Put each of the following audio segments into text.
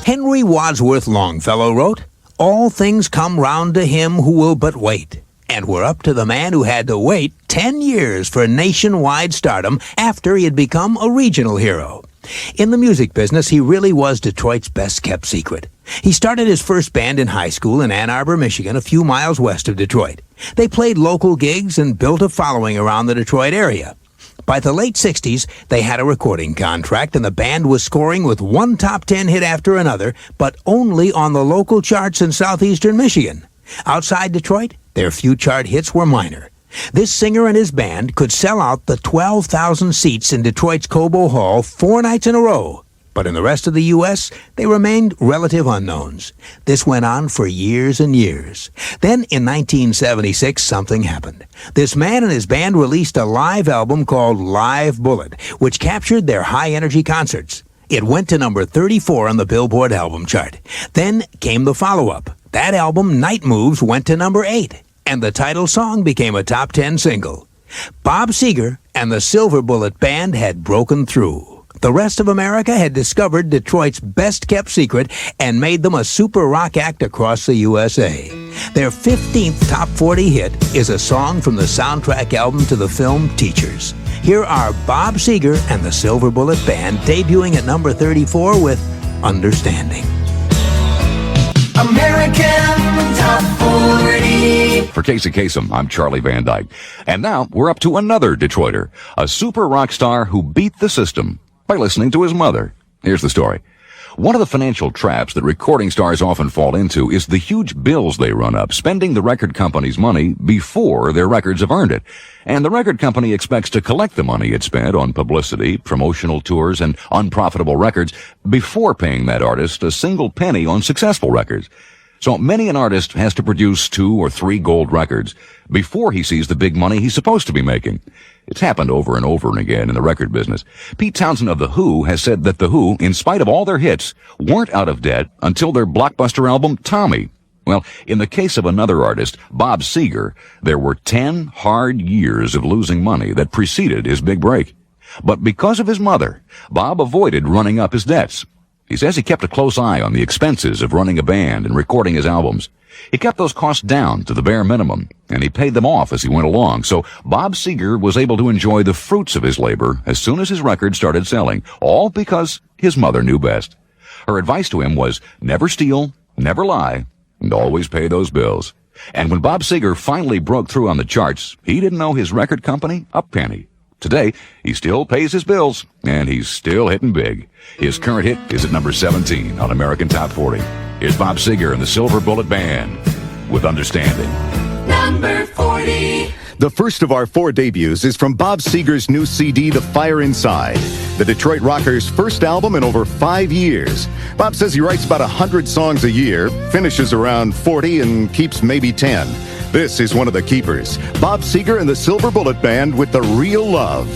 Henry Wadsworth Longfellow wrote, "All things come round to him who will but wait." And we're up to the man who had to wait 10 years for nationwide stardom after he had become a regional hero. In the music business, he really was Detroit's best-kept secret. He started his first band in high school in Ann Arbor, Michigan, a few miles west of Detroit. They played local gigs and built a following around the Detroit area. By the late 60s, they had a recording contract, and the band was scoring with one top 10 hit after another, but only on the local charts in southeastern Michigan. Outside Detroit, their few chart hits were minor. This singer and his band could sell out the 12,000 seats in Detroit's Cobo Hall 4 nights in a row. But in the rest of the U.S., they remained relative unknowns. This went on for years and years. Then, in 1976, something happened. This man and his band released a live album called Live Bullet, which captured their high-energy concerts. It went to number 34 on the Billboard album chart. Then came the follow-up. That album, Night Moves, went to number 8, and the title song became a top 10 single. Bob Seger and the Silver Bullet Band had broken through. The rest of America had discovered Detroit's best-kept secret and made them a super rock act across the USA. Their 15th top 40 hit is a song from the soundtrack album to the film Teachers. Here are Bob Seger and the Silver Bullet Band debuting at number 34 with Understanding. American Top 40. For Kasem, I'm Charlie Van Dyke. And now we're up to another Detroiter, a super rock star who beat the system by listening to his mother. Here's the story. One of the financial traps that recording stars often fall into is the huge bills they run up, spending the record company's money before their records have earned it. And the record company expects to collect the money it spent on publicity, promotional tours, and unprofitable records before paying that artist a single penny on successful records. So many an artist has to produce 2 or 3 gold records before he sees the big money he's supposed to be making. It's happened over and over again in the record business. Pete Townsend of The Who has said that The Who, in spite of all their hits, weren't out of debt until their blockbuster album, Tommy. Well, in the case of another artist, Bob Seger, there were 10 hard years of losing money that preceded his big break. But because of his mother, Bob avoided running up his debts. He says he kept a close eye on the expenses of running a band and recording his albums. He kept those costs down to the bare minimum, and he paid them off as he went along. So Bob Seger was able to enjoy the fruits of his labor as soon as his record started selling, all because his mother knew best. Her advice to him was never steal, never lie, and always pay those bills. And when Bob Seger finally broke through on the charts, he didn't owe his record company a penny. Today, he still pays his bills, and he's still hitting big. His current hit is at number 17 on American Top 40. Here's Bob Seger and the Silver Bullet Band with Understanding. Number 40. The first of our 4 debuts is from Bob Seger's new CD, The Fire Inside, the Detroit rocker's first album in over 5 years. Bob says he writes about 100 songs a year, finishes around 40, and keeps maybe 10. This is one of the keepers. Bob Seger and the Silver Bullet Band with The Real Love.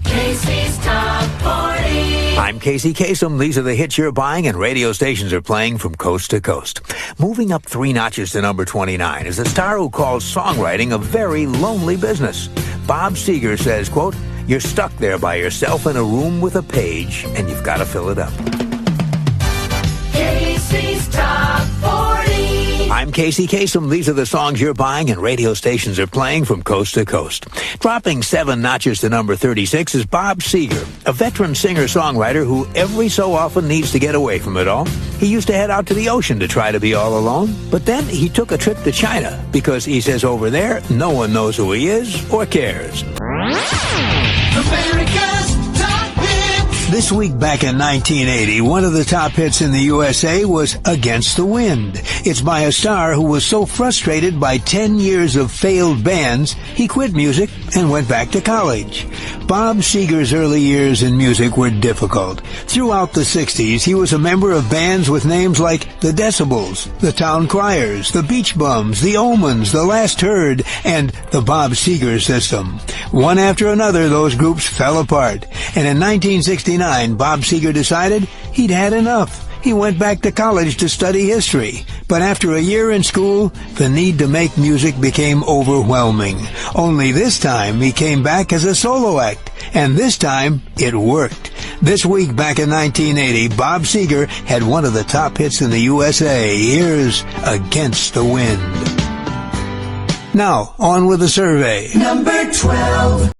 Casey's Top 40. I'm Casey Kasem. These are the hits you're buying and radio stations are playing from coast to coast. Moving up 3 notches to number 29 is a star who calls songwriting a very lonely business. Bob Seger says, quote, "You're stuck there by yourself in a room with a page, and you've got to fill it up." Casey's Top 40. I'm Casey Kasem. These are the songs you're buying and radio stations are playing from coast to coast. Dropping 7 notches to number 36 is Bob Seger, a veteran singer-songwriter who every so often needs to get away from it all. He used to head out to the ocean to try to be all alone, but then he took a trip to China because he says over there no one knows who he is or cares. America's Top Hits. This week back in 1980, one of the top hits in the USA was Against the Wind. It's by a star who was so frustrated by 10 years of failed bands, he quit music and went back to college. Bob Seger's early years in music were difficult. Throughout the 60s, he was a member of bands with names like The Decibels, The Town Criers, The Beach Bums, The Omens, The Last Herd, and The Bob Seger System. One after another, those groups fell apart. And in 1969, Bob Seger decided he'd had enough. He went back to college to study history, but after a year in school, the need to make music became overwhelming. Only this time, he came back as a solo act, and this time, it worked. This week back in 1980, Bob Seger had one of the top hits in the USA. Here's Against the Wind. Now, on with the survey. Number 12.